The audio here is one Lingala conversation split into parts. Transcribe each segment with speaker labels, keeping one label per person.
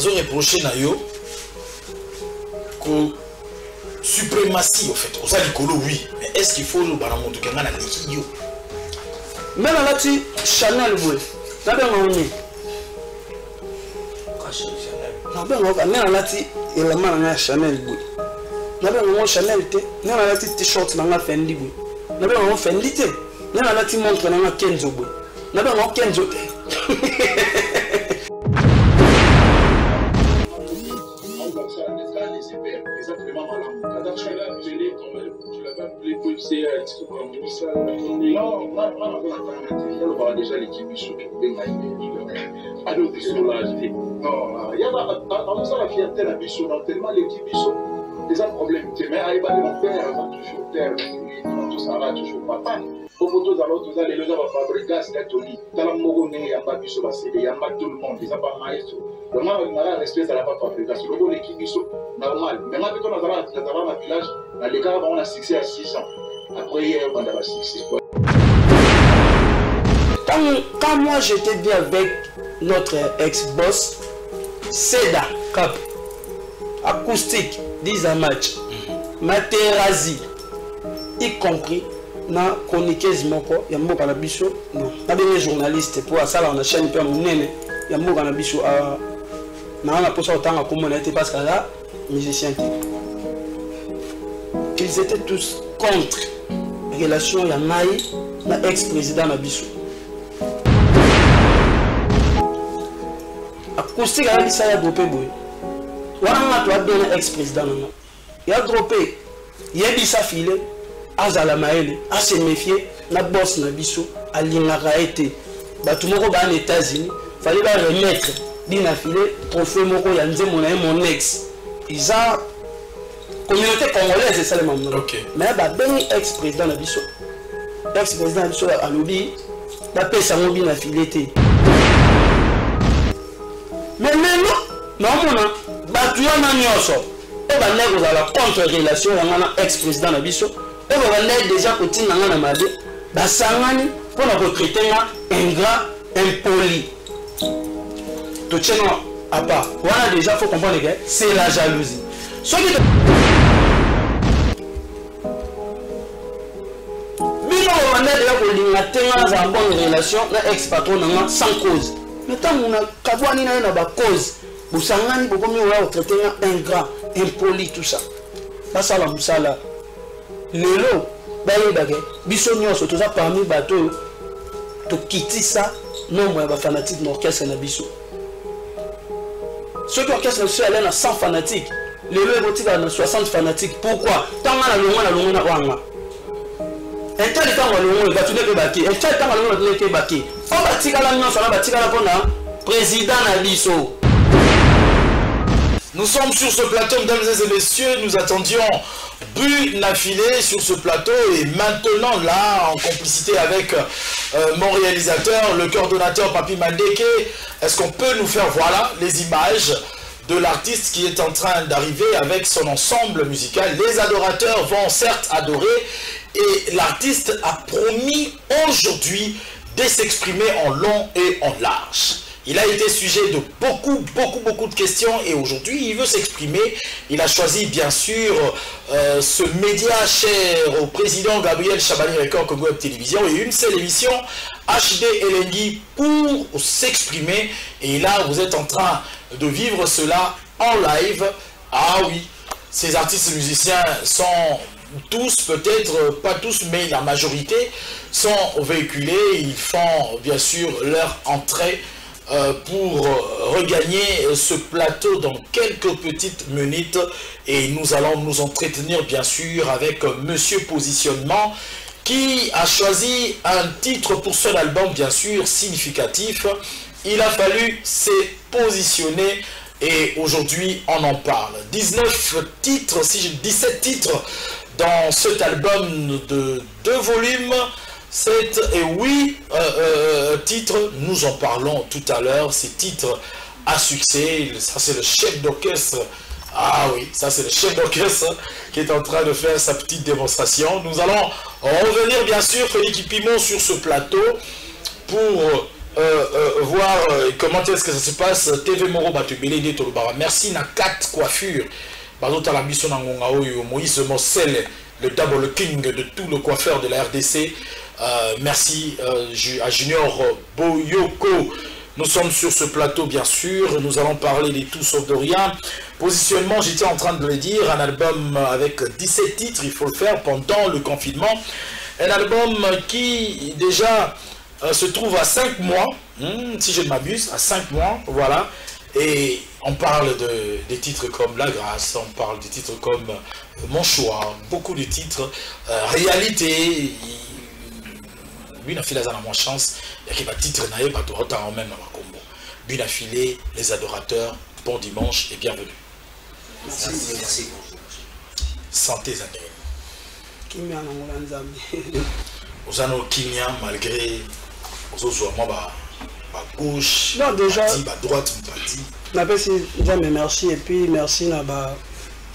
Speaker 1: bazo reprocher na yo que suprématie en fait. Osa likolo oui, mais est-ce qu'il faut le banamoto kenga na likiyo?
Speaker 2: Même là tu Chanel boy. Tabe ngoni. Nabe ngoka même là tu élément na Chanel boy. Nabe ngo Chanel te, même là tu t-shirt na Fendi boy. Nabe ngo Fendi te, même là tu montre na Kenzo boy. Nabe ngo Kenzo te.
Speaker 3: Non, déjà l'équipe Bichot, non, il y a ça la fierté de Bichot, tellement l'équipe Bichot, des problèmes, mais il va le faire, toujours terre, tout ça va toujours papa. Pour tous alors, les gens vont fabriquer Gatoni, dans la Mogone, il y a pas Bichot, il y a pas tout le monde, il n'y a pas maestro. Le monde a respect à la fabrication, le l'équipe Bichot, normal. Mais maintenant, dans un village, les gars on a succès à 6 ans. Après, on a succès.
Speaker 2: Quand moi j'étais bien avec notre ex-boss, Seda Cap, acoustique, 10 à match, Materazzi, y compris, na chroniqueuse moko, ya moko na biso, non, na des journalistes pour ça là on a chaîne peu mon nene, ya moko na biso a na on a posé autant à comment on était parce que là musicien qu'ils étaient tous contre relation ya Naï na ex-président na biso. Acoustique a dit ça y a droppé boy. Wana tu as donné ex-président non. Il a droppé. Il a dit ça filé. Azala maele, a se méfier na boss na biso a lingaka été. Ba tout moko ba en États-Unis, fallait ba remettre dina filé trophée moko ya nzembo na mon ex. Isa communauté congolaise c'est ça le même.
Speaker 1: OK.
Speaker 2: Mais ba ben ex-président na biso. Ex-président na biso a lobby ba pesa ngobi na filé té. Mais maintenant, non, batu yana nyonso e bande kozala contre relation ya ngana ex-président na biso e bande déjà kotina ngana mabe basangani mpona kotraiter nga ingrat impoli totiena à part wana déjà faut comprendre que c'est la jalousie soki bino bande déjà kolinga te nga za bonne relation na ex-patron na nga sans cause. Mais tant qu'on a cavani na ba cause, vous sangani beaucoup mieux là traiter ingrat, impoli tout ça. Pas ça la musala. Lelo, ba yebage, biso nyonso tout ça parmi bateau to quitter ça non moi ba fanatique d'orchestre na biso. Ceux qui orchestre sur aller na 100 fanatiques, lelo eboti na 60 fanatiques. Pourquoi? Tant na longa na wanga. Un tel temps on va tourner que baki, un tel temps on va tourner que baki. On va tirer la nuance, on va tirer la bonne président Nabiso.
Speaker 1: Nous sommes sur ce plateau, mesdames et messieurs, nous attendions Bu Nafilé sur ce plateau et maintenant là, en complicité avec mon réalisateur, le coordonnateur Papi Mandeke, est-ce qu'on peut nous faire voilà les images de l'artiste qui est en train d'arriver avec son ensemble musical. Les adorateurs vont certes adorer et l'artiste a promis aujourd'hui de s'exprimer en long et en large. Il a été sujet de beaucoup de questions et aujourd'hui il veut s'exprimer. Il a choisi bien sûr ce média cher au président Gabriel Chabani Record Congo Web Télévision et une seule émission HD Elengi pour s'exprimer. Et là vous êtes en train de vivre cela en live. Ah oui, ces artistes musiciens sont tous, peut-être pas tous, mais la majorité sont véhiculés. Ils font bien sûr leur entrée pour regagner ce plateau dans quelques petites minutes et nous allons nous entretenir bien sûr avec Monsieur Positionnement qui a choisi un titre pour son album bien sûr significatif. Il a fallu se positionner et aujourd'hui on en parle. 19 titres, 17 titres dans cet album de 2 volumes. 7 et 8 titres, nous en parlons tout à l'heure. Ces titres à succès, ça c'est le chef d'orchestre. Ah oui, ça c'est le chef d'orchestre qui est en train de faire sa petite démonstration. Nous allons revenir bien sûr, Félix Pimon sur ce plateau pour voir comment est-ce que ça se passe? TV Moro Batubele de Tolobara. Merci na 4 coiffures. Bazota la biso na ngonga oyo Moïse Mossel, le double king de tout le coiffeur de la RDC. Merci à Junior Boyoko. Nous sommes sur ce plateau, bien sûr. Nous allons parler des tout sauf de rien. Positionnement, j'étais en train de le dire, un album avec 17 titres, il faut le faire pendant le confinement. Un album qui déjà se trouve à 5 mois, si je ne m'abuse, à 5 mois, voilà. Et on parle des titres comme La Grâce, on parle des titres comme Mon Choix, beaucoup de titres, Réalité. Binafile a moins chance, il y a des titres naïfs, pas de retard en même dans la combo. Binafile, les adorateurs, bon dimanche et bienvenue.
Speaker 4: Merci.
Speaker 1: Santé Zangé.
Speaker 2: Kimia na Nzambe.
Speaker 1: Vous avez Kimia malgré vous avez gauche,
Speaker 2: non déjà
Speaker 1: droite, parti.
Speaker 2: Napesi Nzambe merci et puis merci na ba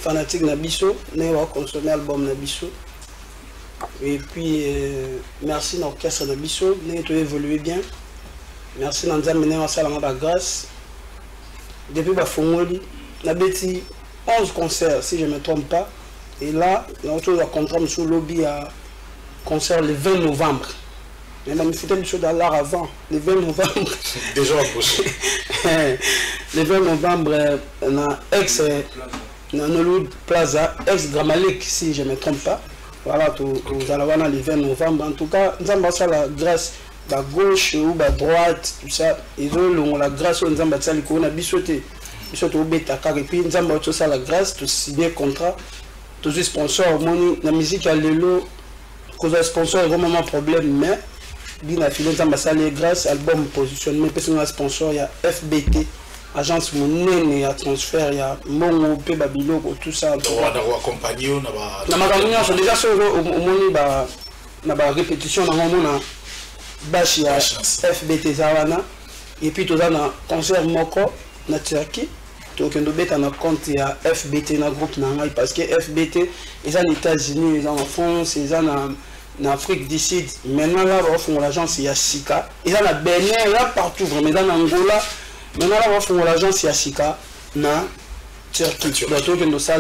Speaker 2: fanatique na biso, ne va consommer album na biso. Et puis merci à l'orchestre de Bisso, nous avons évolué bien. Merci à Nzambe la grâce. Depuis Bafongoli, nous avons 11 concerts si je ne me trompe pas. Et là, nous avons un contrat sur le lobby à concert le 20 novembre. Mais il faut que l'art avant, le 20 novembre.
Speaker 1: Déjà approché.
Speaker 2: Le 20 novembre, dans ex Hollywood Plaza, ex Gramalik si je ne me trompe pas. Voilà, tout allons le 20 novembre. En tout cas, nous avons la grâce à gauche ou à droite, tout ça. Ils ont la grâce, nous avons la bisoté. Bisoté au bêta, et puis nous avons la grâce, tout signer contrat, tous les sponsors. La musique, il y a le cause de sponsor, il y a vraiment un problème, mais bien affilé, nous avons la grâce, album positionnement, parce que nous avons sponsor, il y a FBT. Agence monnaie, à transfert, il y a mon P Babilo, tout ça.
Speaker 1: On va accompagner, on
Speaker 2: va déjà sur la répétition, on a Bashi à FBT Zawana, et puis tout ça, on a concert Moko, na Turquie, donc on a un compte à FBT, na groupe Nangai, parce que FBT, ils sont aux États-Unis, ils sont en France, ils sont en Afrique du Sud. Maintenant, là, on fait l'agence, il y a Sika, ils sont à Bénin, là, partout, vraiment, ils sont en Angola. Maintenant, là, on fait l'agence Yassika na Turquie. Donc, on a ça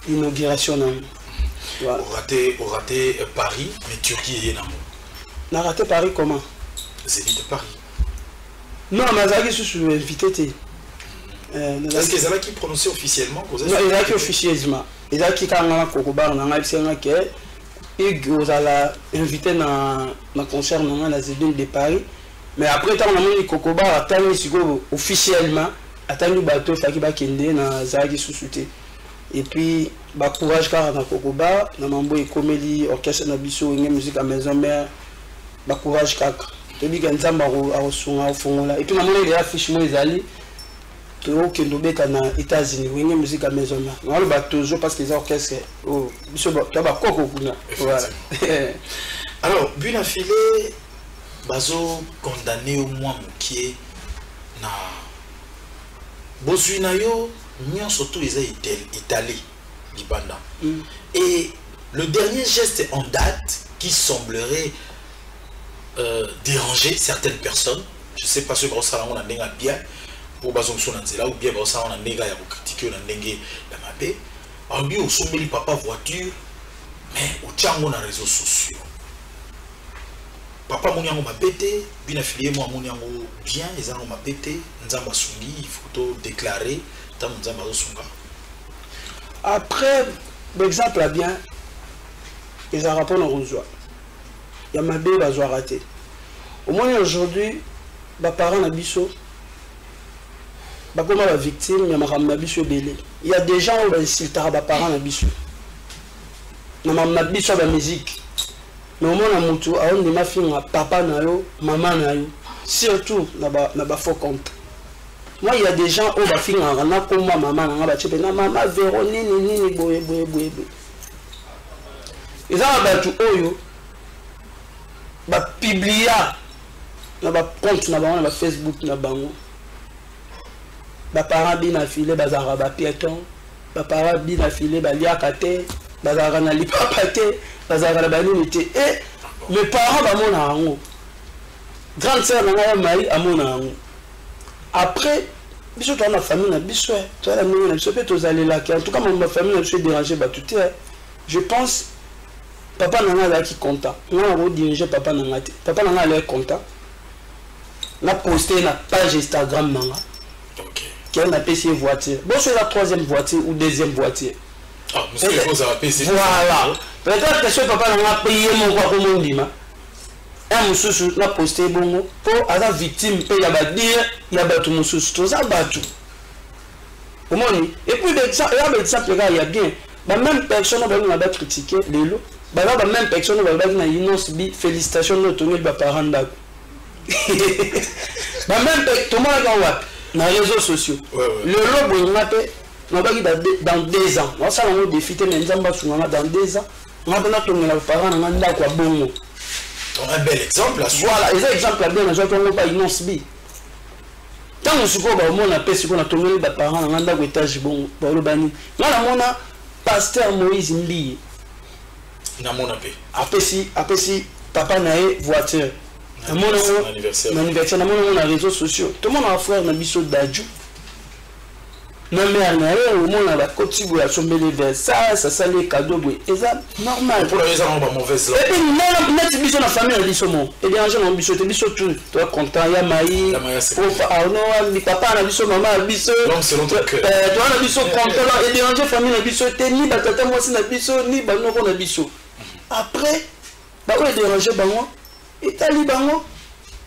Speaker 2: l'inauguration.
Speaker 1: Voilà. On raté Paris, mais Turquie est là.
Speaker 2: On a raté Paris comment?
Speaker 1: Zénith de Paris.
Speaker 2: Non, mais Zaghi suis invité.
Speaker 1: Est-ce que Zaghi qui prononçait officiellement?
Speaker 2: Non, il a qui officiellement. Il a qui quand on a Kokobar, on a invité dans le concert dans la Zénith de Paris. Mais après, on a mis Kokoba officiellement, attendu bateau Faki Bakende na Zagi Sousouté. Et puis, courage car na Kokoba, na Mambo et Comédie, orchestre na Bisso, une musique à maison mère, courage car. Et puis, quand Zamba a reçu au fond là. Et puis, on a mis les affiches Moïsali, tout au Kendobeka na États-Unis, une musique à maison mère. On a le bateau parce que les orchestres, oh, Bisso, tu as Koko Kuna. Voilà.
Speaker 1: Alors, Binafile. Bazo condamné au moins Moukié na Bosuinayo Nyon surtout ils ont étalé Libanda. Et le dernier geste en date qui semblerait déranger certaines personnes, je ne sais pas ce que ça on a bien pour Bazon Sonanzela ou bien ça on a néga ya critiquer on a négué la mabé. On dit au sommet papa voiture mais au tchango na réseaux sociaux. Papa Mouniango m'a pété, bien affilié moi Mouniango bien, ils ont m'a pété, Nzamba Sungi, il faut déclarer, tant Nzamba Sunga.
Speaker 2: Après, l'exemple là bien, ils ont rapport au Rosoa. Il y a ma bébé qui a raté. Au moins aujourd'hui, les parents de Bisso, comme la victime, il y a ma Bisso belé. Il y a des gens qui insultent les parents de Bisso. Il y a ma Bisso de la musique. Mais au moins, on a fait papa, maman, surtout dans le faux compte. Moi, il y a des gens qui ont fait comme moi, maman, maman, Véronique, ils ont publié dans le compte dans Facebook, les parents bien affilés, les parents piétons, les parents bien affilés, les liakate, les parents lipapate. Et mes parents sont grande sœur de Maï à mon amour. après biso to na famille na biso to la ndenge na biso pe to zalela en tout cas ma famille na biso dérangé ba tout je pense papa nanga là qui content moi on diriger papa nanga te papa nanga là content na poster na page Instagram nanga
Speaker 1: OK
Speaker 2: qui a PC voiture bon c'est la troisième voiture ou deuxième voiture
Speaker 1: ah monsieur vous avez PC
Speaker 2: voilà peut-être que ce papa nanga payer mon quoi comme on dit ma un mususu na poster bongo pour à la victime pe ya ba dire ya ba tout mususu to za ba tout omoni et puis ça il y a bien la même personne va ba critiquer lelo ba même personne va na innocence bi félicitations no tongi ba parents ndako ba même tout le monde va na réseaux sociaux le lobo ngape na ba dans 2 ans on ça on défiter mais nzamba sunga dans 2 ans on va tongi na parents na ndako wa bongo.
Speaker 1: Un bel exemple là.
Speaker 2: Voilà, les exemples là bien, je ne pas innonce bi. Tant que je vois au monde appelle ce qu'on a tombé les parents dans un étage bon pour le bani. Là la mona pasteur Moïse Mbi.
Speaker 1: Na mona pe.
Speaker 2: Après si papa na voiture. Na mona anniversaire na mona réseaux sociaux. Tout le monde a frère na biso d'adju. Na mère na au monde la kotibo ya sombele vers ça les cadeaux boy. Et ça normal.
Speaker 1: Pour la raison pas mauvaise là.
Speaker 2: Et puis net biso na famille biso mo. Et bien je mon biso te biso tout. Toi content ya mai. Pour non ni papa na biso maman biso.
Speaker 1: Donc c'est notre cœur.
Speaker 2: Toi na biso content et bien famille na biso te ni ba tata moi na biso ni ba no na biso. Après ba o déranger bango. Et tali bango.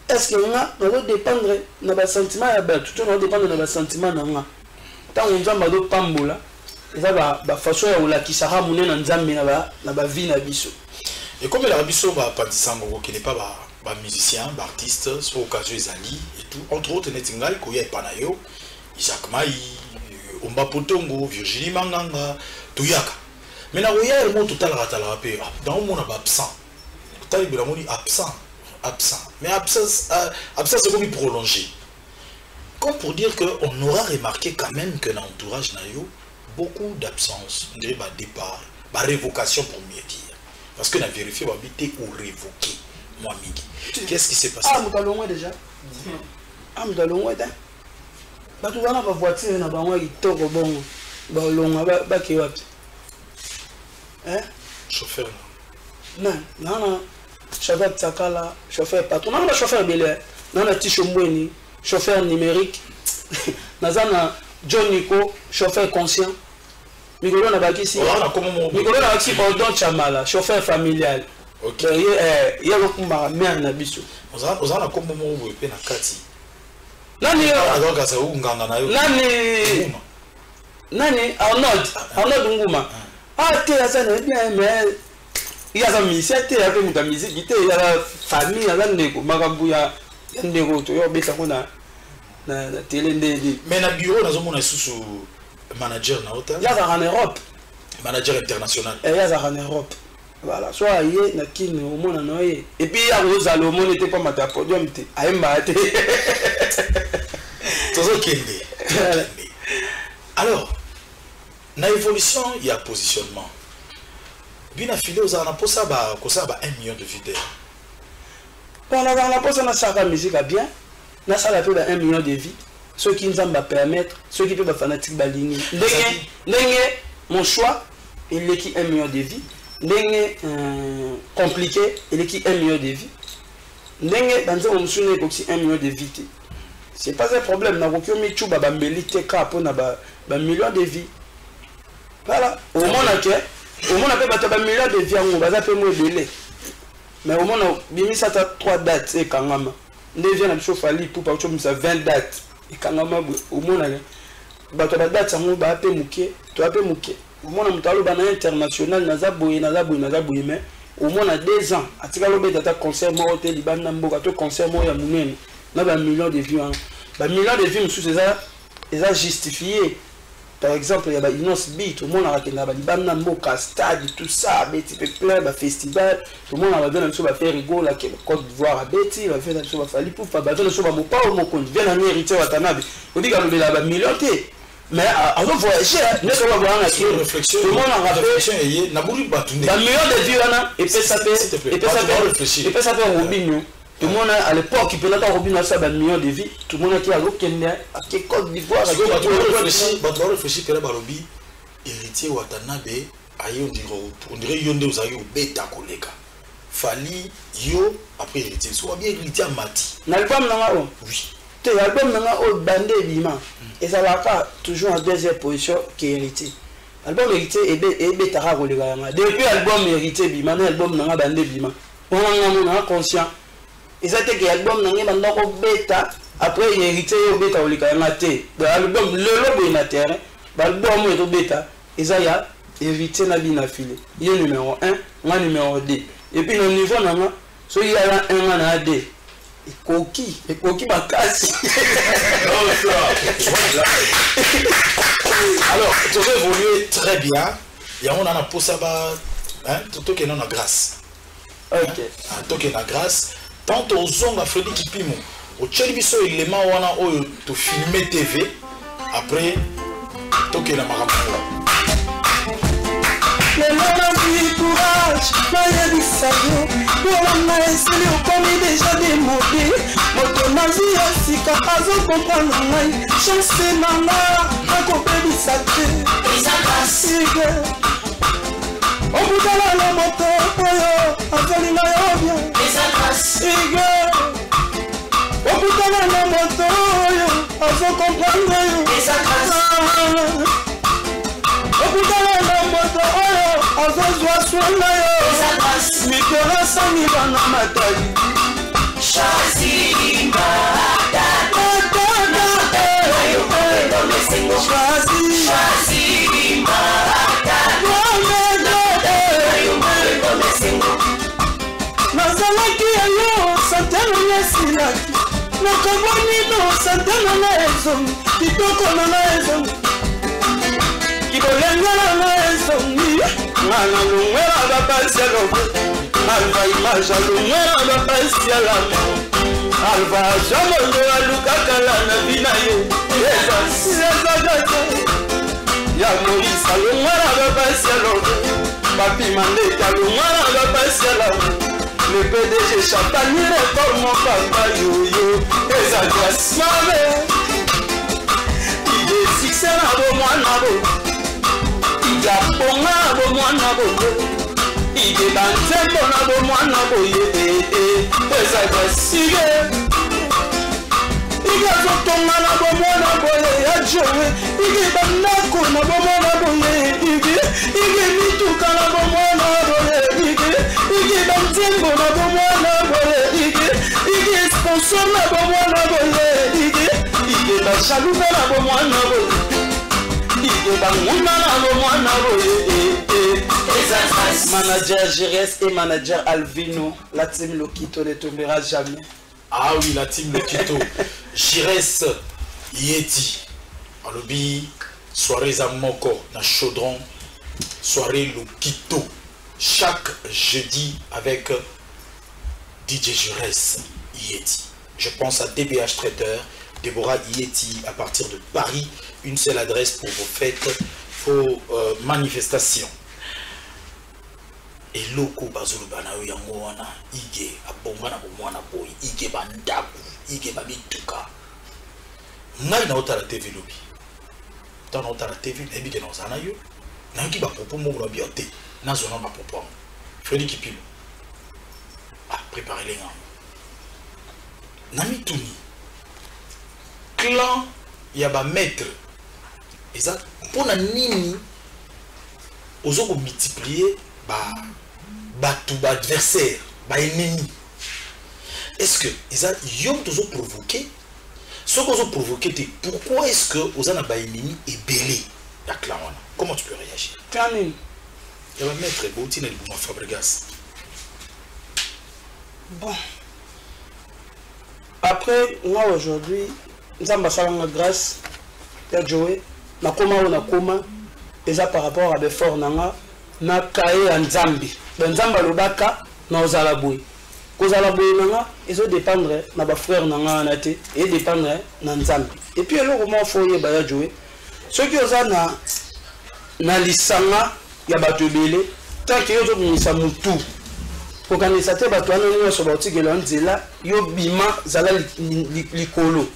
Speaker 2: Est-ce que nga on dépendre na ba sentiment ya ba tout on dépendre na ba sentiment na nga. Tant on nzamba do pambola eza ba façon ya olakisaka munene na nzambe na ba vie na biso.
Speaker 1: Et comme la biso ba pandisango qui n'est pas ba musicien, ba artiste, sur occasion ezali et tout entre autres netingai ko ya panayo Isaac Mai, Omba Potongo, Virginie Manganga, tuyaka. Mais na oya le mot total ratala pe dans le monde absent. Total bi la moni absent. Mais absence c'est comme prolongé. Comme pour dire qu'on aura remarqué quand même que dans l'entourage nayo beaucoup d'absence, on dirait départ, révocation pour mieux dire. Parce que on a vérifié habiter ou révoquer. Moi midi. Qu'est-ce qui s'est passé?
Speaker 2: Ah, nous allons déjà. Ah, nous allons déjà. Bah tu vas na voiture na ba moi kitoko bongo. Ba longa ba ke wapi? Hein?
Speaker 1: Chauffeur.
Speaker 2: Non. Chauffeur Tsakala, chauffeur patron. Non, chauffeur belé. Non, na Ticho Mbweni. Chauffeur numérique, Nazana John Nico, chauffeur conscient. Migolo na bakisi. Migolo na bakisi Odon Chamala, chauffeur familial.
Speaker 1: OK.
Speaker 2: Il y a beaucoup de mère na biso.
Speaker 1: Ozana comme mo pe na kati.
Speaker 2: Nani
Speaker 1: alors ça ou nganga na yo.
Speaker 2: Nani Arnold Nguma. Ah te azana bien mais il y a mi c'était avec ta musique, il y a la famille, la ndeko makambuya. Ndeko to yo beta kona na télé ndé
Speaker 1: mais na bureau na zomona susu manager na hôtel
Speaker 2: ya en Europe
Speaker 1: manager international
Speaker 2: ya en Europe voilà soit yé na kini au mona noye et puis ya rozalo au mona était pas mata podium te aimba te
Speaker 1: tozo kende alors na évolution il y a positionnement bina filé aux ana posa ba 1 million de vidéos.
Speaker 2: Quand on a posé la musique à bien, on a ça 1 million de vies. Ceux qui nous ont permettre, ceux qui peuvent fanatique baligner. Mon choix, il est qui 1 million de vies. Compliqué, il est qui 1 million de vies. Dans un monsieur aussi 1 million de vies. C'est pas un problème. N'a aucun métier bambeli te pour na ba million de vies. Voilà. Au moins on a pas million de vies, on va appeler moi belé. Mais au moins, bimi ça a 3 dates et kangama. Ndé vient na chauffali pour pas que 20 dates et kangama au moins ba to date ça mo ba pe muke, to ape muke. Au moins mutalo bana international na zaboye mais au moins 2 ans atika lobe data concert mo hôtel libana mboka to concert mo ya munene na ba millions de vues. Ba millions de vues sous ça justifié. Par exemple, il y a Innocence B, tout le monde a raté là, il y a un stade, tout ça, Betty plein, un festival, tout le monde a fait rigoler, la Côte d'Ivoire à Betty, il va faire un fali pour pas battre le soir, mon pas au mon compte, vient un héritier à Tanabe. On dit qu'il y a un million. Mais avant de voyager, nous sommes voir un réflexion. Tout le monde a réflexion et il y a un million de vues, et puis ça fait Robinho. Tout le monde à l'époque, il peut pas revenir à ça, un million de vies. Tout le monde qui a l'aucun à quel Côte d'Ivoire.
Speaker 1: Tu vas réfléchir que là, Balobi, héritier Watanabe, on dirait Yonde aux Ayo, Beta Koleka. Fali, Yo, après héritier. Soit bien héritier à Mati.
Speaker 2: L'album n'a pas. Oui. L'album n'a pas bandé Bima. Et ça va pas toujours en deuxième position qu'héritier. L'album héritier est Beta Koleka. Depuis l'album héritier Bima, l'album n'a pas bandé Bima. On a conscient. Et ça que l'album n'a pas bêta après il hérité au bêta au likamate l'album le lobo est na terrain l'album est au bêta et ça y a hérité na bina filé il est numéro 1 moi numéro 2 et puis le niveau nanga so il y a un na 2 et coquille bakasi
Speaker 1: alors tu vas évoluer très bien il y a on a pour ça hein tout que non a grâce
Speaker 2: OK
Speaker 1: tout que na grâce tant aux ongles Freddy Kipimo au Chelbiso élément wana o to filmer TV après to que la marambo
Speaker 2: le monde courage pas de salut pour la main c'est le commis déjà démodé moto nazi aussi capable comprendre moi chance nana à couper du sacré ça passe on vous donne la moto avec la bien ça passe on vous donne la moto avec comprendre ça passe on vous donne la moto avec joie ça passe mi cœur sans mi dans ma tête Shazimba nazalaki yango santana nasilaki nakobonino santana na ezongi kitoko na ezongi kibolengana na ezongi ngana lungwela bapasi alobe alva image alungwela bapasi alamo alva jamondo alukakala na bina ye ezazagate ya moisa lungwela bapasi alobe papi mandeka lungwela bapasi alamo le PDG Champagne comme mon papa yo-yo et ça glace mame il est fixé na bo mwana bo il a ponga bo mwana bo il est bantembo na bo mwana bo et ça glace il a zotonga na bo mwana bo ya jowe il est bandako na bo mwana bo il est mituka na bo mwana bo il est bantembo na bo mwana bo il est sponsor na bo mwana bo il est bachalou na bo mwana bo il est banguna na bo mwana bo manager Gires et manager Alvino la team Lokito ne tombera jamais.
Speaker 1: Ah oui, la team Lokito Gires Yeti alobi soirée za moko na chaudron soirée Lokito chaque jeudi avec DJ Gires Yeti. Je pense à DBH Traiteur, Déborah Yeti à partir de Paris, une seule adresse pour vos fêtes, vos manifestations. Et loko bazulu bana yango wana ige abonga na bomwana boy ige bandaku ige babituka ngai na otala TV lobi tant na otala TV na bige na zana yo na ki ba popo mo na biote na zona ma popo Freddy Kipimo préparer les gars nami tuni clan ya ba maître eza pona nini ozoko multiplier tout adversaire, ennemi. Est-ce que ils ont toujours provoqué? Ce qu'ils ont provoqué, pourquoi est-ce que vous avez un ennemi et belé? Comment tu peux réagir?
Speaker 2: Camille.
Speaker 1: Il va mettre Boutine et le Fabregas.
Speaker 2: Bon. Après, moi aujourd'hui, nous avons fait la grâce à Joé. Na koma, et ça par rapport à l'effort nanga. Na kae nzambi nzamba lobaka na ozala boy kozala boy nanga ezo dépendre na ba frère nanga na te et dépendre na nzambi et puis eloko mo foye ba ya jouer ceux qui oza na lisanga ya bato belé tant que yozo misa mutu organisateur bato wana nyonso baotikela nzela yo bima zala likolo.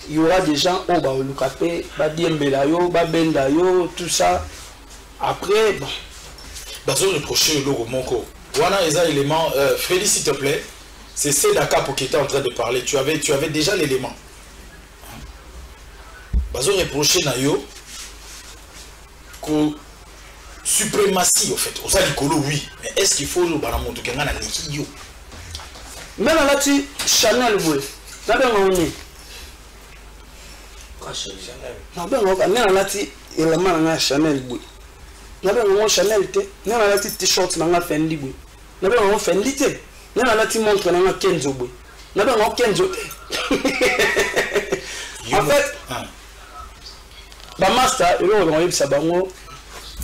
Speaker 2: Il y aura des gens au baolukapé, badiembela yo, babenda yo, tout ça. Après, bon.
Speaker 1: Bazo reprocher le logo monko. Voilà les éléments. Freddy, s'il te plaît, c'est Sedaka qui était en train de parler. Tu avais déjà l'élément. Bazo reprocher na yo que suprématie au fait. Osa likolo oui, mais est-ce qu'il faut le banamoto kenga na niki yo?
Speaker 2: Même là tu Chanel boy. Na ben on est. Na ben on est là tu élément na Chanel boy. Na ben on Chanel te. Na là tu t-shirt na Fendi boy. Na ben on Fendi te. Na là tu montre na Kenzo boy. Na ben on Kenzo te. En fait, ba master et là on y ça bango.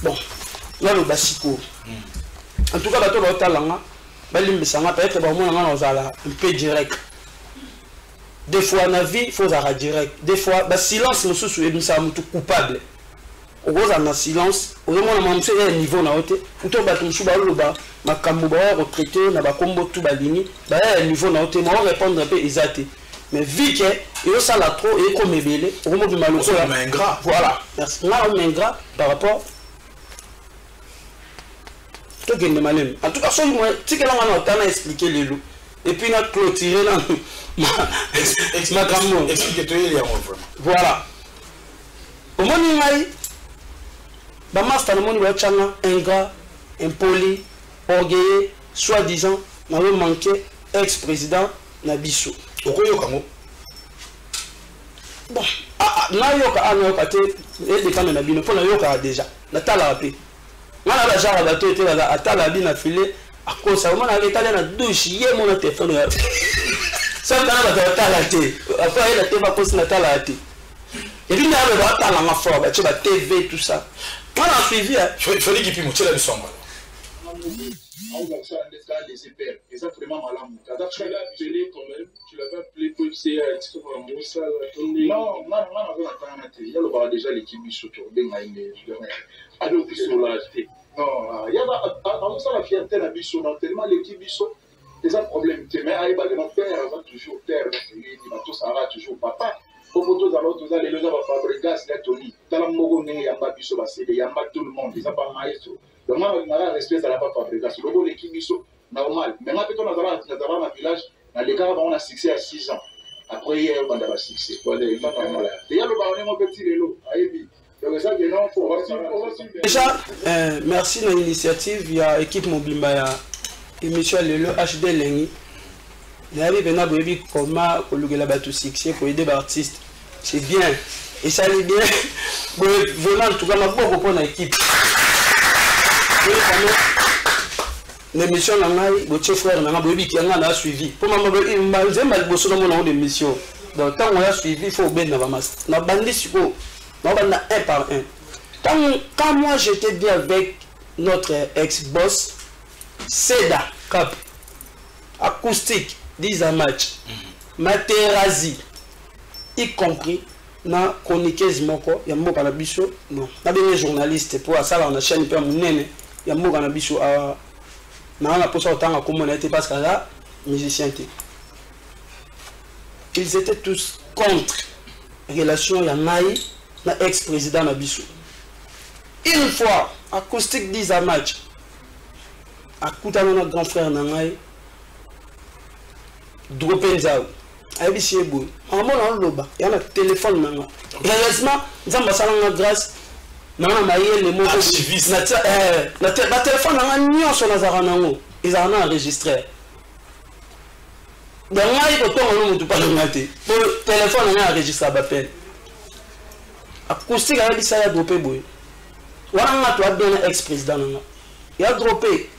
Speaker 2: Bon. Là le basico. En tout cas bato ba talanga balimbisanga peut-être ba mona na ozala un peu direct. Des fois na vie il faut être direct. Des fois ba silence mususu ebisa mutu coupable. Ogoza na silence, ozomona mamse ya niveau na ote. Uto bato musu ba loba makambo ba retraité na ba kombo tout balini, ba ya niveau na ote, ma répondre un peu exact. Mais vu que il ça la trop et comme ebele, ogomo bi maloko la
Speaker 1: ingrat.
Speaker 2: Voilà. Merci. Là on ingrat par rapport en tout cas, si quelqu'un a expliqué les loups, et puis il a clôturé là.
Speaker 1: Explique-toi,
Speaker 2: voilà. Au moment où il y a master, ingrat, impoli, orgueilleux, soi-disant, n'a pas manqué ex-président Nabiso.
Speaker 1: Pourquoi il
Speaker 2: bon, déjà. Voilà la genre bateau était là à talabi na filé à cause ça on a l'étalé na douche hier mon téléphone ça dans la talaté après il a été pas cause na talaté et puis il a le droit à la fort bah tu vas TV tout ça on a suivi
Speaker 1: il fallait qu'il puisse monter la leçon
Speaker 3: on va ça des CPR et ça vraiment malin tu l'as appelé quand même tu l'avais appelé pour c'est ça non il y a déjà l'équipe du soutien alors puis sur la non il y a ça la fierté la biso non tellement l'équipe biso c'est un problème mais aïe bah le père va toujours terre il va tout ça toujours papa pour tous alors tous les gens va fabriquer c'est Tony dans la mogo né y a pas biso va c'est y a pas tout le monde ils ont pas maestro donc moi respect ça la pas fabriquer c'est le l'équipe biso normal mais maintenant on a dans un village dans les cas on a succès à 6 ans après il on a succès voilà il va pas mal il y a le baronnet mon petit vélo aïe.
Speaker 2: Déjà, merci de l'initiative. Il y a l'équipe Mobimba, il y a émission Lelo HD Lengi. Il y a des comment le succès pour aider les artistes. C'est bien. Et ça est bien. Vraiment, en tout cas, je suis beaucoup pour l'équipe. L'émission, votre frère, on a suivi. Pour moi, je suis suivi. Donc, quand on a suivi, il faut bien nous on va un par un. Quand moi j'étais bien avec notre ex-boss, Seda Cap, acoustique, 10 à match, Materazzi, y compris, na chroniqueuse moko, il y a moko na biso, non, na des journalistes pour ça là on a chaîne peu munene, il y a moko na biso a na on a posé autant à comment on était parce que là musicien. Ils étaient tous contre relation ya naï. Ex-président Nabiso. Une fois, acoustique 10 à match, à côté de notre grand frère Nangaï, Dropenzao, Abissier Boy, en mon loba, il y a un téléphone Nanga. Heureusement, nous avons grâce, nous avons les mots de la téléphone Nanga, nous avons ils ont enregistré. Donc, nous avons pas le téléphone Nanga enregistré à Bapel. Acoustique avec ça, il a droppé boy. Wana tu as donné ex-président. Il a droppé.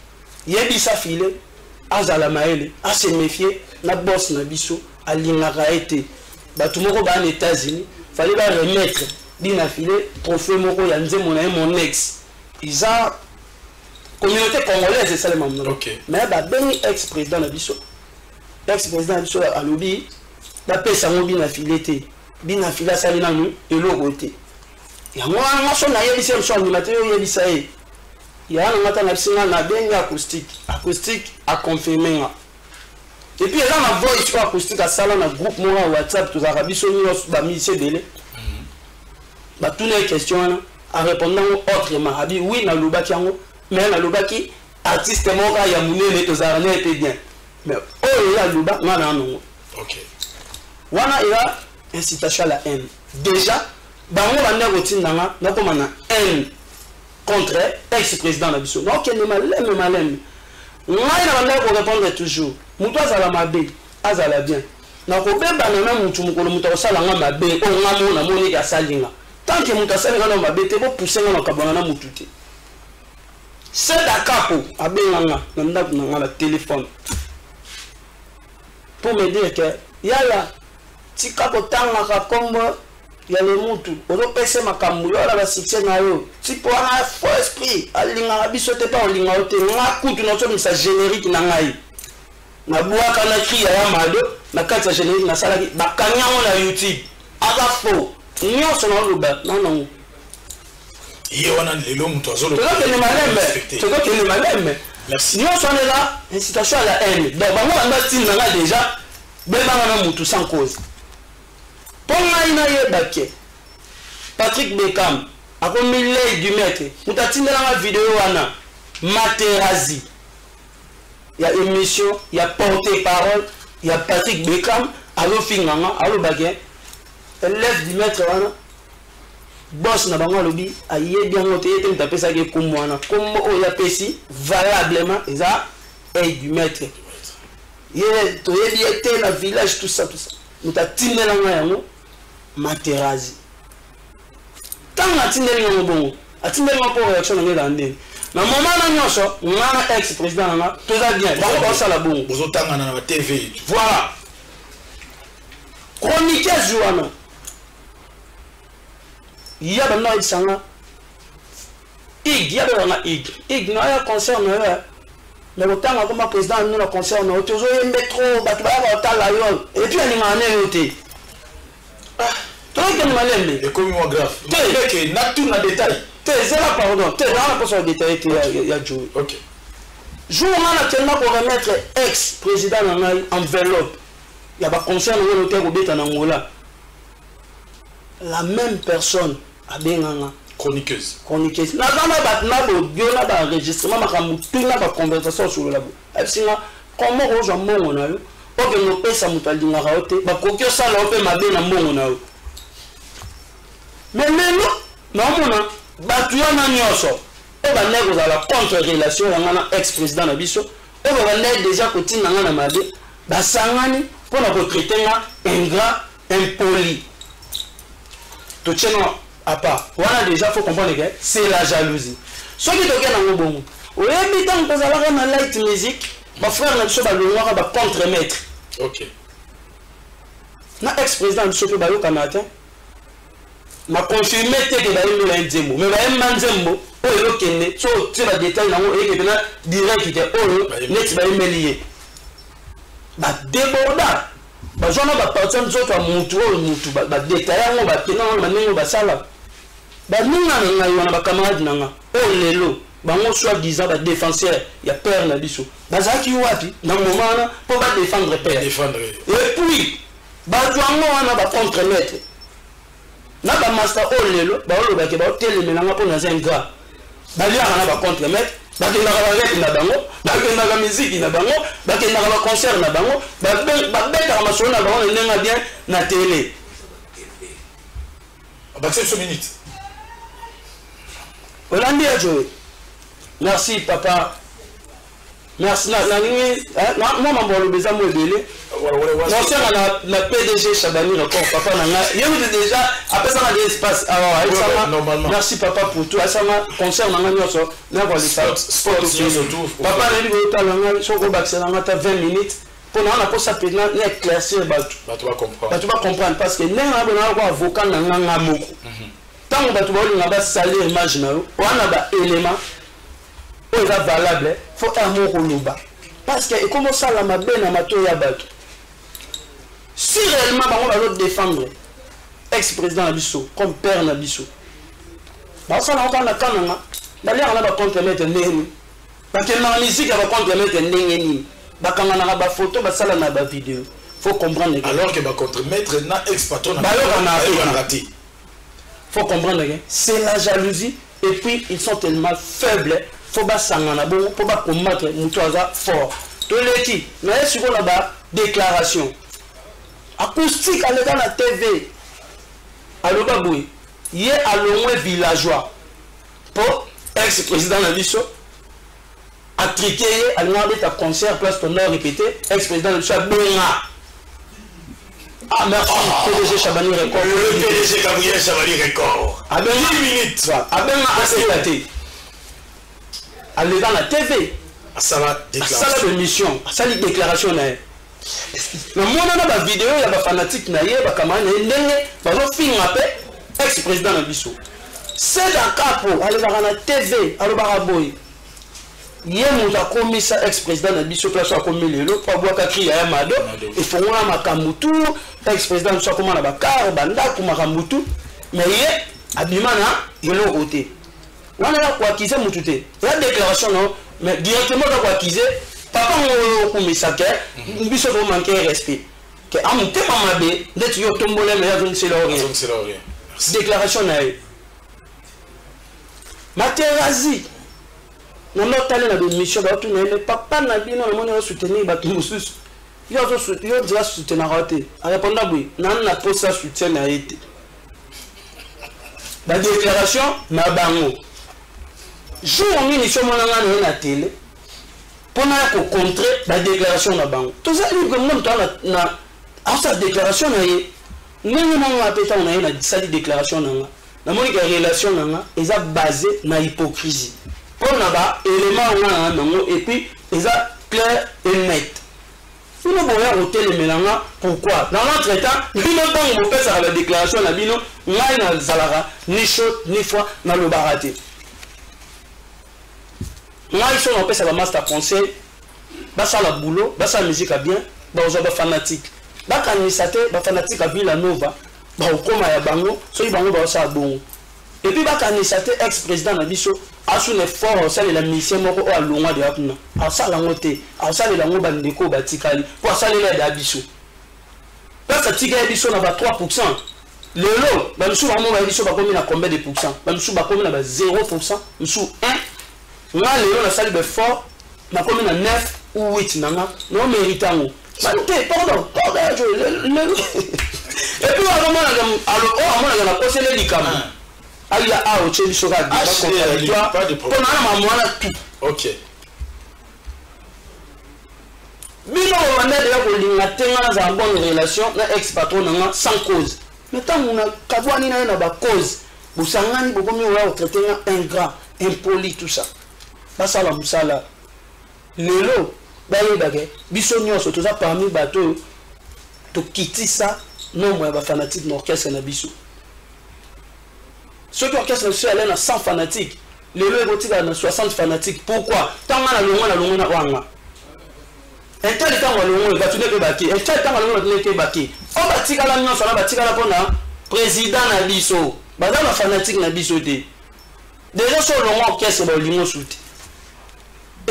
Speaker 2: Il a dit ça filé. Azala maele. A se méfier. Na boss na biso. A l'ingara été. Bah tout le monde va en États-Unis. Fallait pas remettre. Dina filé. Trophée moko yanze mon ex. Ils ont. Communauté congolaise, c'est ça le moment. Mais bah ben ex-président na biso. Ex-président na biso à lobby. Bah pèse à mon bin affilé. Bina fila salina nous et l'autre côté. Et moi, je suis là, il y a des animateurs, il y a des il y a un matin na bien acoustique a confirmé. Et puis là on voit ici acoustique à sala na groupe moi WhatsApp tous arabes sont ba musicien belé. Ba toutes les questions en répondant autrement. Abi oui na lobaki yango mais na lobaki artiste mo ka ya munene tous arabes était bien. Mais oh ya loba ngana non.
Speaker 1: OK.
Speaker 2: Wana il y a incitation à la haine. Déjà bango bande rotinanga na comme na haine contre ex-président na biso. Donc il est malem. Moi na bande ko répondre toujours. Mutu azala mabe, azala bien. Na ko beba na mutu mukolo mutu osala nga mabe, o nga mona moni ka salinga. Tant que mutu asala nga mabe te bo pousser nga na kabana na mutu te. C'est dakapo abenga na ndako na téléphone. Pour me dire que yala tika ko tanga ka kombo ya le mutu ozo pese makambu yo la ba succès na yo ti po na faux esprit alinga biso te pa olinga ote nga kutu na so misa générique na ngai na buaka na cri ya mado na kati générique na sala ba kanya na YouTube aka faux nyonso na loba non
Speaker 1: Ye wana lelo mutu azolo
Speaker 2: to que le malem merci nyonso on est là incitation à la haine donc bango anda style na déjà beba na mutu sans cause. Pour moi, Patrick Beckham a comme l'aide du maître. Nous avons la vidéo Materazzi. Il y a émission, il y a porte-parole, il y a Patrick Beckham, allo Finganga, allo Bagay. L'élève du maître, boss na bango lobby, aïe bien monté, il tape ça comme moi. Comme on a pesi, valablement, et ça, aide du maître. Il y a la village, tout ça. Nous avons Materazzi. Tant que bon, pour réaction dans le na moment na nyonso ngana ex-président na tout ça bien ba ça la bon
Speaker 1: bozo tanga na TV
Speaker 2: voilà chronique Joana ya bana isanga ig ya bana ig na ya concert na mais le temps comme président nous le concert na otozo yembe trop ba ba tala yo et puis ani ngane yote toi que ni malembe
Speaker 1: et comme moi grave que na tout na détail
Speaker 2: c'est là pardon tu là pas sur détail il y a Joe
Speaker 1: OK
Speaker 2: jour on a tellement pour remettre ex président en enveloppe il y a pas concert au hôtel au beta na ngola la même personne a benganga
Speaker 1: chroniqueuse
Speaker 2: na kama batna bo biona ba enregistrement makambu tuna ba conversation sur le labo absinga comment ozo mbongo na yo oke no pesa mutalinga raote ba kokyo sala ope mabe na mbongo na yo mais lelo na mona batu yana nyoso o ba nego za la contre relation ngana ex président na biso o ba nego déjà kotina ngana mabe ba sangani pour na recruter nga ingrat impoli to tcheno à part voilà déjà faut comprendre que c'est la jalousie ce qui toke na ngobongo o yebi tant que ça la na light music ba frère na biso ba longwa ba contre maître
Speaker 1: OK
Speaker 2: na ex président biso pe ba yo kamata ma confirmé que ba yo la nzembo mais ba manzembo o yo kende so tu va détail na ngo e ke na direct que o net ba emelier ba déborda ba zona ba partir nzoto a mutu ba détail ngo ba kena maningo ba sala ba ninga na yo na ba camarade nanga o lelo bango soi-disant ba défenseur ya père na biso bazaki wapi na moment pour ba défendre père et puis ba zwango wana ba contre maître na ba master o lelo ba lo ba ke ba teleme na ngapo na zenga ba lia na ba contre maître ba ke na ba rap na bango ba ke na la musique na bango ba ke na ba concert na bango ba beta ma sona ba on nenga bien na télé
Speaker 1: ba c'est 5 minutes
Speaker 2: Olandi a joué. Merci papa. Merci moi mon bon le besoin moi belé. Non c'est la PDG Chabani encore papa nanga. Il y a déjà après ça on a espace alors merci papa pour tout ça concert nanga nyoso na ko lisa sport surtout. Papa na lui ta nanga so ko baxer nanga ta 20 minutes pour na ko ça peut na éclaircir batu.
Speaker 1: Tu vas comprendre.
Speaker 2: Tu vas comprendre parce que nanga na ko avocat nanga moko. Tant que tu vas ba salir image na yo wana ba élément o va valable faut amour koloba parce que et comment ça la mabe na mato ya bato si réellement bango ba lo défendre ex président na biso comme père na biso ba ça na kananga D'ailleurs, on a contre-mettre ndenge. Parce que la musique va contre-mettre ndenge. Bakangana ba photo, ba sala na ba vidéo. Faut comprendre.
Speaker 1: Alors que ba contre-mettre na ex-patron na
Speaker 2: raté. Faut comprendre que c'est la jalousie et puis ils sont tellement faibles. Faut pas sangana bon, faut pas combattre mutuaza fort. Tout les qui, mais sur là-bas déclaration. Acoustique à l'état la TV. Allo baboui. Hier à l'omwe villageois. Pour ex-président de Bisso a triqué à l'heure de ta concert place ton heure répété ex-président de Bisso a Benga. Ah merci PDG Chabani Record.
Speaker 1: Le PDG Gabriel Chabani Record.
Speaker 2: À Benga 10 minutes. À Benga à CLT. À l'état la TV. À salle de mission. À salle de déclaration na. Le monde a la vidéo, il y a des fanatiques naïe, des camarades naïe, des films après ex-président de Bisso. C'est un capo, aller voir la TV, aller voir boy. Hier, nous avons commis ça, ex-président de Bisso, place à commis les lots, pour boire kakri à Yamado, et pour moi, Makamutu, ex-président de Sokoman à Bakar, Banda, pour Makamutu, mais hier, Abimana, il est au côté. On a quoi acquisé, Moutouté. La déclaration, non, mais directement, on a quoi acquisé, papa, on a commis ça, Bisso, on manquer respect. Que à mon thème, on m'a dit, d'être yo tombolé, mais c'est l'orient. Déclaration, naïe. Materazzi, on a allé dans des missions, mais papa n'a dit non, on a soutenu Batumusus. Il a déjà soutenu raté. En répondant, oui, on a posé ça soutien à été. La déclaration, n'a pas de jour où nous sommes à la télé, pour contrer la déclaration n'a pas tout ça, il y a une déclaration, nous avons appelé ça déclaration. La relation est basée sur l'hypocrisie. Pour élément et puis ils sont clair et net. Nous avons ôté les mélanges. Pourquoi? Dans l'entretemps, nous avons fait la déclaration nous avons ni chaud ni froid dans le baraté. Nous avons fait la master conseil, la boulot, la musique bien, nous avons fanatique. Les fanatiques à Villanova. Et puis ex-président de Bisso a su l'effort de la mission à l'Onga de Apna. À ça la motte, à ça la moba de Neko Batikali, pour ça les de Abisso. Parce que Tika Bisso n'a pas 3%. Le lot, nous sommes à Bisso va combien à combien de pourcents? Nous sommes à combien à 0%, nous sommes 1. Nous avons la salle de fort, nous combien à 9 ou 8 nanga, nous méritons. Pardon. Et puis, on a posé les camarades. Il y a un autre chose pas de problème.
Speaker 1: Ok.
Speaker 2: Mais on a une bonne relation avec ex-patron sans cause. Mais tant qu'on a une cause, vous savez, vous avez traité ingrat, impoli, tout ça. Pas ça la moussala. Le lot, bisogno surtout ça parmi les bateaux. Tu quittes ça. Non, moi, je suis fanatique de l'orchestre na Bisso. Ceux qui orchestre na Bisso, ils sont 100 fanatiques. Les autres, ils sont 60 fanatiques. Pourquoi? Tant que la longue, la longue. Un tel temps, il va tourner que Baki. Un tel temps, il va tourner que Baki. On va tirer la nuance, on va tirer la bonne président na Bisso. Badam la fanatique na Bisso. Déjà, sur le long orchestre, il va lui soutenir.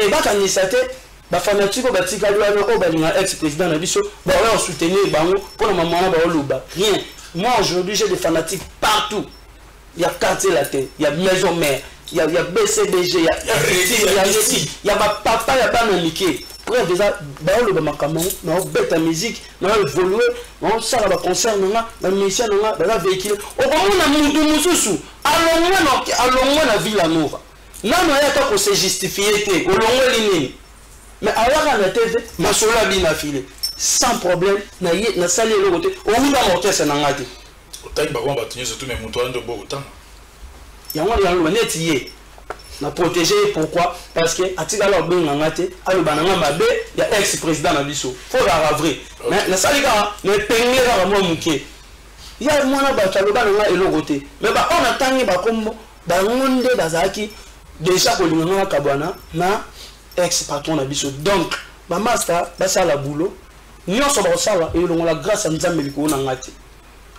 Speaker 2: Et Baki a nisate. Les fanatiques ex-président de Bisso, ils soutenir pour le moment. Rien. Moi aujourd'hui j'ai des fanatiques partout. Il y a quartier la tête, il y a maison mère, il y a BCDG, il y a FT, il y a papa, il y a pas Mickey. Pour déjà, on bête la musique, on évolué, on sort à la concert, on mission, on a véhicule. Au moment où on a mis de Moussou, allons-nous la ville à nous. Non, on a pas pour se justifier, au long ligne. Mais alors on a été masola bien affilé sans problème na salle le côté au bout d'un orchestre na ngati
Speaker 1: autant ba kwa batunye surtout mes moutons de beau autant
Speaker 2: yango yango netiye na protéger pourquoi parce que atika la benga ngati alo bananga mabe ya ex-président na Bisso faut la vrai mais na salle ka mais pengle ka mo muke ya mwana ba talo bananga elo côté mais ba on attend ba kombo ba ngonde bazaki déjà ko linga kabwana na ex-patron na Bisso. Donc, ma master, ça la boulot. Nous sommes ça et on la grâce à Nzambe liko na ngati.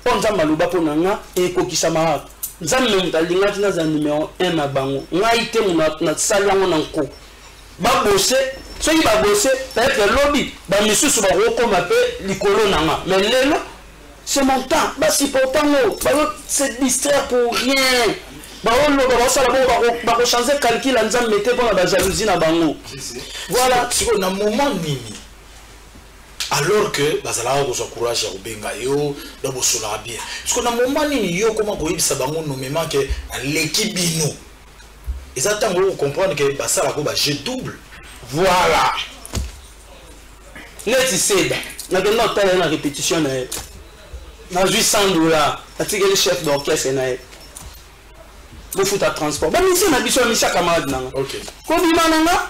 Speaker 2: On Nzambe luba po nanga et ko kisama. nzambe mutalingaki naza numéro 1 na bango ngai te na sali yango na nko babose soki babose peut-être lobi bamisusu bakokoma mpe likolo nanga mais lelo c'est mon temps basupporta ngo se distraire pour rien baoloba basala bongo bakochanger calcul ya nzambe te mpona bajalousie na bango voilà
Speaker 1: siko na moment nini alors que bazalaka kozwa courage ya kobenga yo na bosolaka bien siko na moment nini yo koma koyebisa bango nomema ke aleki bino eza ntango okocomprendre ke basalaka bajeu double
Speaker 2: voilà neti seda nakenda kotala ye na répétition na ye nazwi $100 atikeli chef d'orchestre na ye bofuta transport bamisi na biso bamisi ya camarade nanga kobima nanga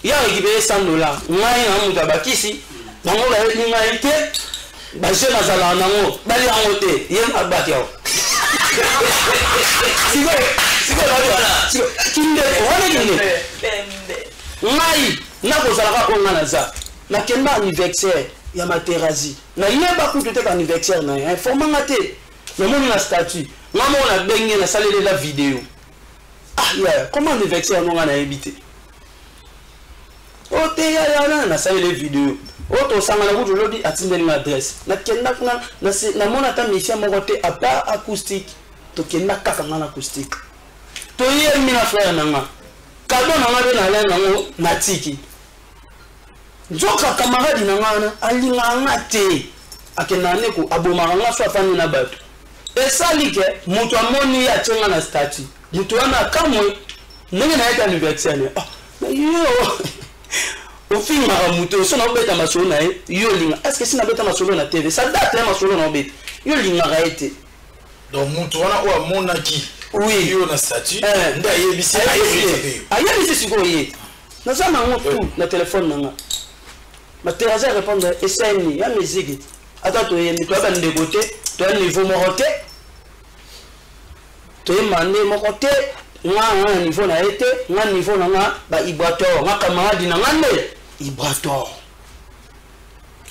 Speaker 2: ya récupéré $100 ngai na moto abakisi bango bayebi ngai te bajeune azalaka nango bali yango te ye abaki awa kinde ngai nakozalaka oyo ngai naza nakenda anniversaire ya Materazi nayeba kutu te ka anniversaire na ye informanga te namoni na statut nga moko nabengi nasalelela video ya comment anniversaire yango nga nayebi te o te yaya nasalele video oyo tosangana kutu lobi atindeli nga adresse nakenda kuna namona ata mission moko te apart acoustique tokenda kaka nga na acoustique toyemi na frère nanga kado nanga mpe nalai nango natiki nzoka camarade nanga wana alingaka nga te akendaka ndeko abomaka nga so afandi na bato esali ke moto amoni ye atie nga na statut moto wana akamwe ndenge nayeki anniversaire yo ofingaka moto so naobeta masolo na ye yo linga estce si nabeta masolo na tv sa date ya masolo na obeta yo lingaka ye te
Speaker 1: donc moto wana oyo amonaki
Speaker 2: oui
Speaker 1: yo na statut nde ayebisi
Speaker 2: ayebisi sikoyo ye naza nango tu na telefone nanga Materazi répondre essaye ya musique ata toyemi toyeba ndeko te toya niveau moko te toyema nde moko te nga niveau na ye te nga niveau na nga baibrator nga camarade na nga nde ibrator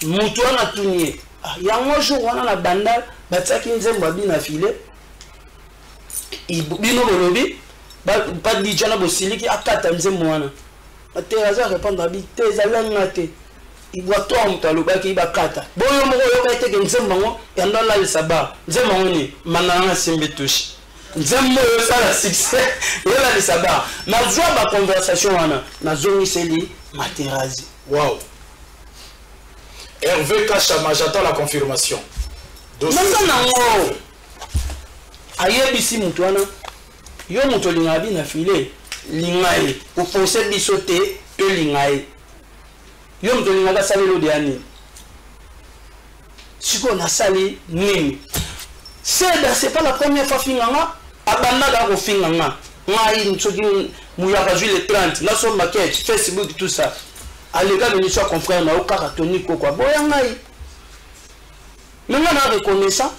Speaker 2: mutu wana tuni ye yango jour wana na banda batiaki nzembo abi na file bino bolobi badija na bosiliki akata nzembo wana Materazi répondre abi te ezali nga te ibrator moto alobaki bakata boyo moko oyoka eteke nzembo yango yando alalisa ba nzembo yango ni mananga simbi tushe nzembo oyo osala succès eyolalisa ba nazwa baconversation wana nazongiseli Materazi.
Speaker 1: Wow. Hervé Kachama, j'attends la confirmation.
Speaker 2: Naza nango ayebisi mutu wana yo moto linga bi na file linga ye opose biso te to linga ye yo moto linga ka sali lo de ani siko na sali nini seda c'est pas la première fois finganga abanda da ko finganga ngai nsoki muyaka juillet 30 na so maquette Facebook tout ça alega de soit confrère na okaka toni ko kwa boya ngai menga na reconnaissant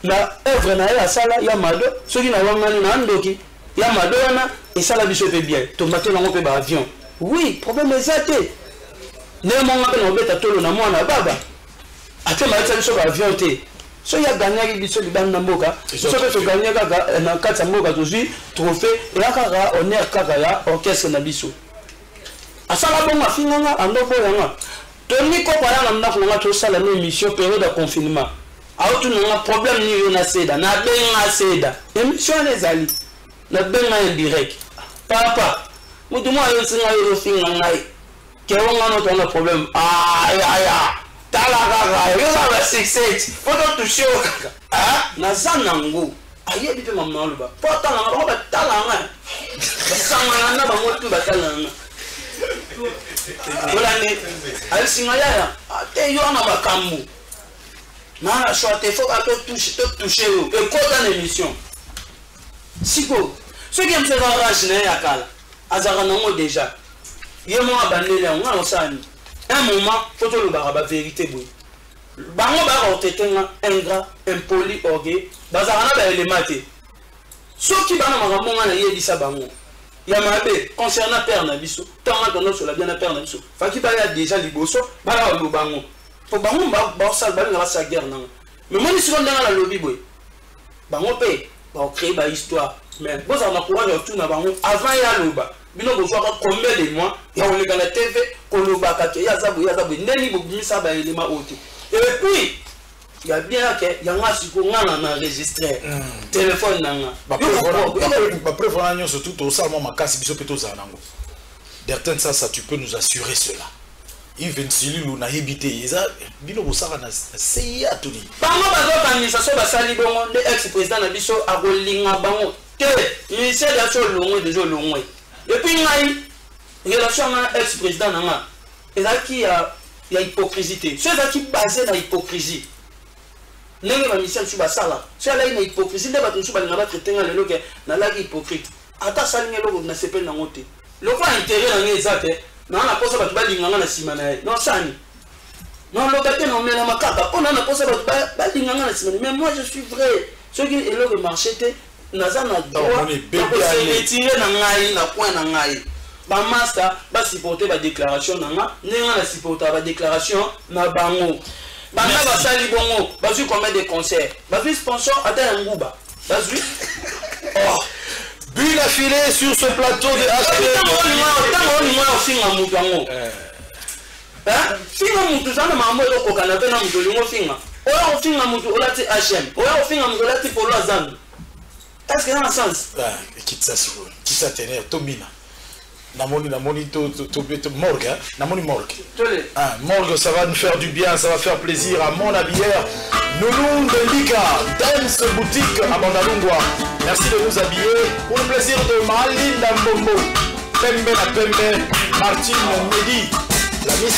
Speaker 2: la œuvre na ya sala ya mado soki na wangani na ndoki ya mado wana esala biso pe bien tomate nango pe ba avion oui problème ezate ne monga pe na obeta tolo na mwana baba ate ma etsa biso ba avion te so ya gagner biso libanda mboka so pe to gagner kaka na kata mboka tozwi trophée ya kaka honneur kaka ya orchestre na biso asala bonga finganga andoko yanga toni ko kwa yanga ndako nga to sala na émission période de confinement autu nga problème ni yo na seda na benga seda émission ezali na benga en direct papa mutu mo ayo singa yo finganga ke wonga no to na problème aya tala kaka yo ba success photo toucher kaka na zanango ayebi pe mama luba pota na ba tala nga basanga na ba motu batala nga voilà ne al singaya te yo na bakambu na choite faut que toucher et quoi dans l'émission siko ce qui me fait rage na yakala azara nango déjà yemo abandele on a osani un moment faut to le ba vérité boy bango ba rotetenga ingrat impoli orgueil bazara na ba élément te soki bana makambo na yebisa bango ya mabe concernant père na biso tanga tono sur la bien na père na biso faki ba ya déjà liboso ba lo bango po bango ba sal ba na sa guerre nanga mais moni siko ndanga la lobby boy bango pe ba créer ba histoire mais vous en encourage tout na bango avant ya loba bino bo soit combien de mois ya on le gana TV ko loba ka ya zabu ndeni bo bimisa ba elema ote et puis il y a bien que y a un asiko ngana na enregistrer téléphone nanga
Speaker 1: ba preuve na surtout to ça moi makasi biso peto za nango d'erten ça tu peux nous assurer cela even Zilulu na hibité eza bino bosaka na CIA tuli
Speaker 2: bango bazokangisa so basali bongo de ex président na biso akolinga bango te ministère ya so longwe déjà longwe et puis ngai relation na ex président nanga ezaki ya hypocrisie so ezaki basé na hypocrisie ndenge ba mission su basala so ala ina hypocrisie nde bato su balinga batraiter nga lelo ke na laki hypocrite ata salinga loko na sepel nango te loko intérêt na ngai eza te na posa bato balinganga na sima na ye non sani non lobate non mena makaka on na posa bato balinganga na sima mais moi je suis vrai ce qui est le marché te naza na droit de retirer na ngai na point na ngai ba master ba supporter ba déclaration na nga nenga na supporter ba déclaration na bango banga basali bongo bazui combien de concerts bazui sponsor ata nguba bazui oh
Speaker 1: Bulle affilée sur ce plateau de HPM.
Speaker 2: Est-ce que ça a un sens?
Speaker 1: Quitte ça, quitte ça, Tomina. Namoni morgue, hein? Namoni morgue. Morgue, ça va nous faire du bien, ça va faire plaisir à mon habilleur. Nounou de Lika, Dance Boutique à Bandalungwa. Merci de nous habiller. Pour le plaisir de Malinda Mbombo, Pembe na Pembe, Martine Medi, la Miss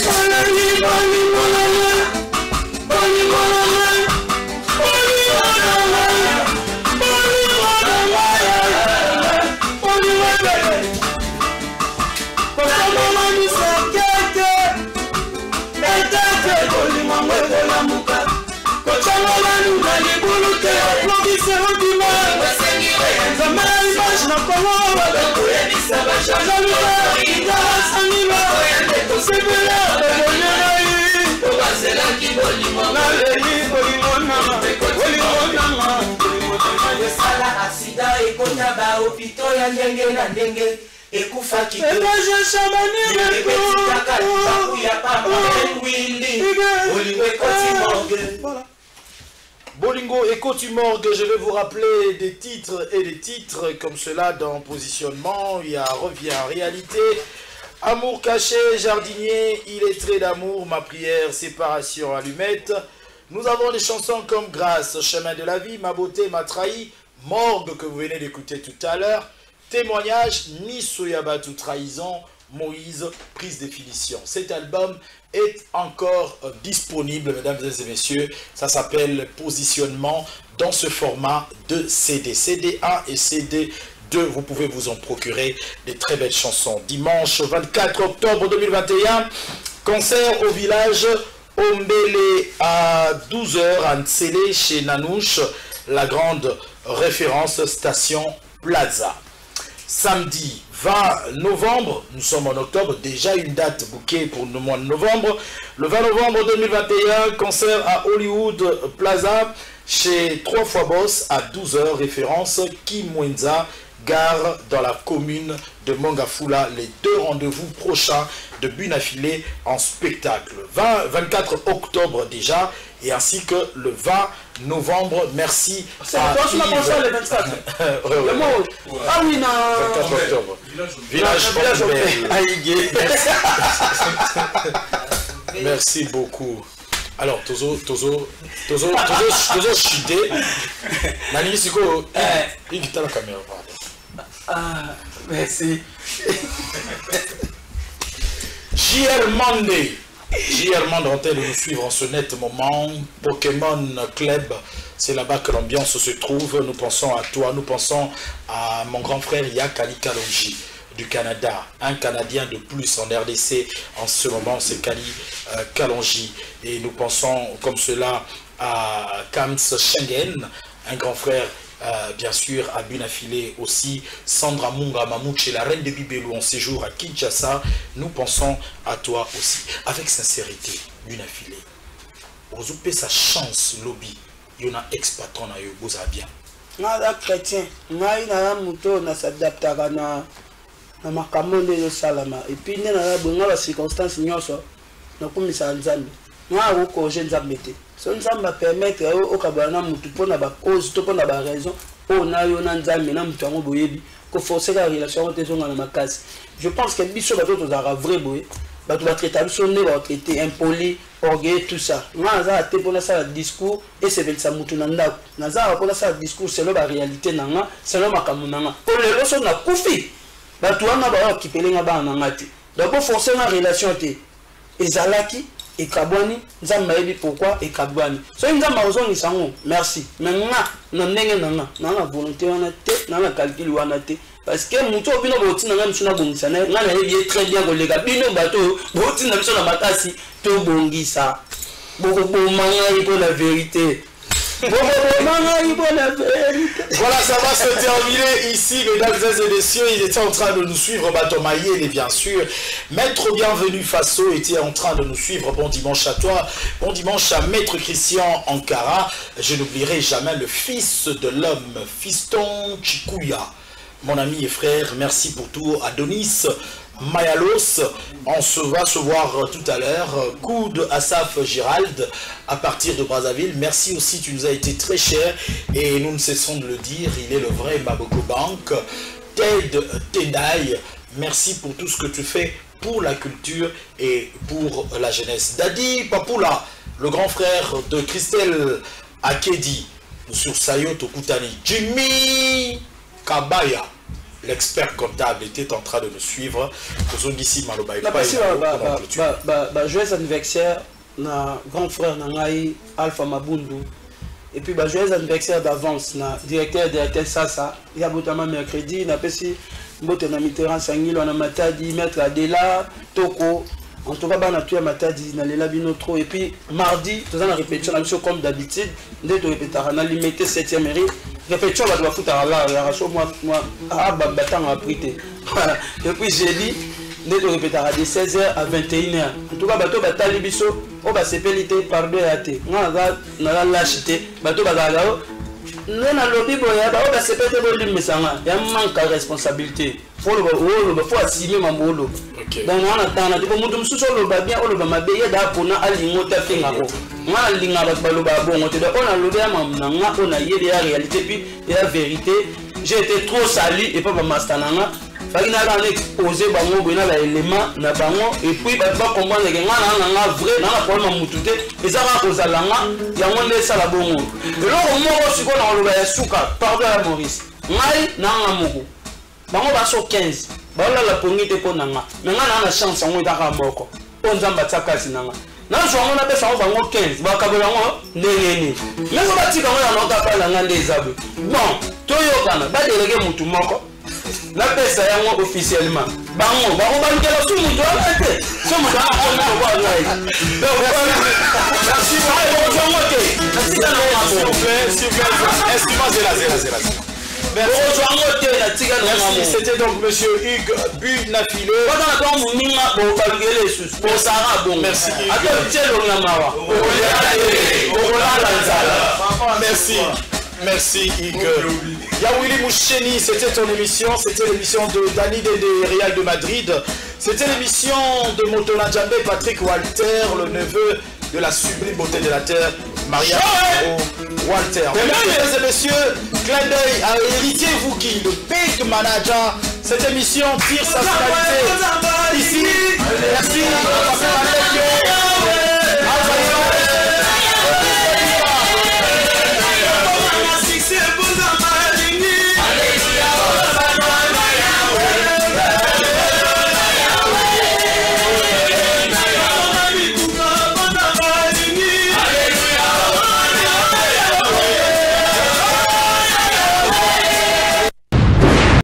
Speaker 1: Bolingo Echo tu morgue, je vais vous rappeler des titres et des titres comme cela dans positionnement. Il y a Revient Réalité, Amour caché, Jardinier, Il est trait d'amour, Ma prière, Séparation, Allumette. Nous avons des chansons comme Grâce, Chemin de la vie, Ma beauté m'a trahi, Morgue que vous venez d'écouter tout à l'heure, Témoignage, Nisoyabatu trahison, Moïse, prise de finition. Cet album est encore disponible, mesdames et messieurs. Ça s'appelle Positionnement dans ce format de CD. CD1 et CD2, vous pouvez vous en procurer des très belles chansons. Dimanche 24 octobre 2021, concert au village Ombele à 12h à Ntsele chez Nanouche, la grande référence station Plaza. Samedi 20 novembre, nous sommes en octobre, déjà une date bouquée pour le mois de novembre. Le 20 novembre 2021, concert à Hollywood Plaza chez 3 fois Boss à 12h, référence Kimwenza, gare dans la commune de Mangafula. Les 2 rendez-vous prochains de Bunafilé en spectacle. 24 octobre déjà, et ainsi que le 20 novembre. Merci à Yves.
Speaker 2: Le 24. Ah oui, non.
Speaker 1: 24 octobre. Village Aïgué. Merci beaucoup. Alors, Tozo chuté. Nani Siko, il quitte la caméra.
Speaker 2: Ah, merci.
Speaker 1: JR Monday. JR Monday en train de nous suivre en ce net moment. Pokémon Club, c'est là-bas que l'ambiance se trouve. Nous pensons à toi, nous pensons à mon grand frère Yakali Kalonji du Canada, un Canadien de plus en RDC en ce moment, c'est Kali Kalonji. Et nous pensons comme cela à Kams Schengen, un grand frère bien sûr à Bunafilé aussi, Sandra Munga Mamouche, la reine de Bibelou en séjour à Kinshasa. Nous pensons à toi aussi, avec sincérité. Bunafilé, vous avez sa chance lobby, il y en a ex-patron à bien.
Speaker 2: Nada chrétien. Ngai na muto na s'adaptaka na makambo nde salama. Et puis na bonga ba circonstances nyonso na kumisa nzambe. Nga ko je nzambe te. So nzamba permettre o kabana mutu pona ba cause to pona ba raison. O na yo na nzambe na mutu ngo boyebi ko forcer la relation te zonga na makasi. Je pense que biso ba to za vrai boye. Ba to ba traiter biso ne ba traiter impoli, orgueil tout ça. Nga za te pona ça discours et c'est vel sa mutu na ndako. Na za pona ça discours c'est la réalité nanga, c'est le makambo nanga. O le loso na kufi. Ba to wana ba okipelenga ba na ngati. Donc pour forcer la relation te ezalaki et kabwani nzamba yebi pourquoi et kabwani so nzamba ozoni sango merci mais na ndenge na volonté wana te na calcul wana te parce que muto bino botina ngam suna bongisa na yebi très bien kolega bino bato botina biso na makasi to bongisa boko bomanga ipo la vérité.
Speaker 1: Voilà, ça va se terminer ici, mesdames et messieurs. Il était en train de nous suivre, Batomaïe, et bien sûr, Maître Bienvenu Faso était en train de nous suivre. Bon dimanche à toi, bon dimanche à Maître Christian Ankara. Je n'oublierai jamais le fils de l'homme, Fiston Chikuya. Mon ami et frère, merci pour tout. Adonis Mayalos, on se va se voir tout à l'heure. Coude Asaf Gérald à partir de Brazzaville. Merci aussi, tu nous as été très cher et nous ne cessons de le dire, il est le vrai Maboko Bank. Ted Tendai, merci pour tout ce que tu fais pour la culture et pour la jeunesse. Dadi Papoula, le grand frère de Christelle Akedi sur Sayo Tokutani. Jimmy Kabaya, l'expert comptable, était en train de nous suivre.
Speaker 2: Joyeux anniversaire na grand frère Nangai Alpha Mabundu. Et puis joyeux anniversaire d'avance na directeur de RTL Sasa. Il y a notamment mercredi, na pesi mbote na Mitterrand Sangilo na Matadi, Maître Adela, Toko. En tout cas, on a tué Matadi, na lela bino trop. Et puis mardi, tout ça la répétition la mission comme d'habitude. Dès que répéter, on a limité 7e mairie. Répétition, on va foutre à la moi, battant à prêter. Et puis jeudi, dès que répéter de 16h à 21h. En tout cas, bateau batali biso, on va s'épéliter par deux à té. On a lâché, bateau bagagao. Nous na lobby boya, on va s'épéliter pour lui, mais ça y a un manque de responsabilité. Faut assumer ma molo. Donc on attend, on dit que nous sommes le bien, on le va bien d'apprendre à l'ingota fingaro. Moi, l'ingara baloba bon, on a lobby à ma on a eu la réalité puis la vérité. J'ai été trop sali et pas ma mastananga. Fallait n'a exposé bango bina la élément na bango et puis ba comprendre que ngana vrai na problème mutute et ça va cause langa ya ngone sala bongo. Et là on mo siko na lobby ya suka pardon à Maurice. Ngai na ngamuko. Bango baso 15 baola la pongite po nanga nanga na chance ngo itaka moko po nzamba tsakasi nanga na zo ngona pesa bango 15 bakabela ngo ndengeni mengo batika ngo na nota pa nanga ndezabe bon toyokana ba delege mutu moko na pesa yango officiellement bango bankela su mutu alate so mutu akona ko ngai merci
Speaker 1: Merci, c'était donc monsieur Hugues Bunafilé. Merci merci, merci Hugues. Yawili Moucheni, c'était ton émission, c'était l'émission de Dani de Real de Madrid, c'était l'émission de Motola Djambé, Patrick Walter, le neveu de la sublime beauté de la terre, Maria Walter. Mesdames et messieurs, clin d'œil à Héritier Vouki, le big manager. Cette émission tire sa finalité ici. Merci.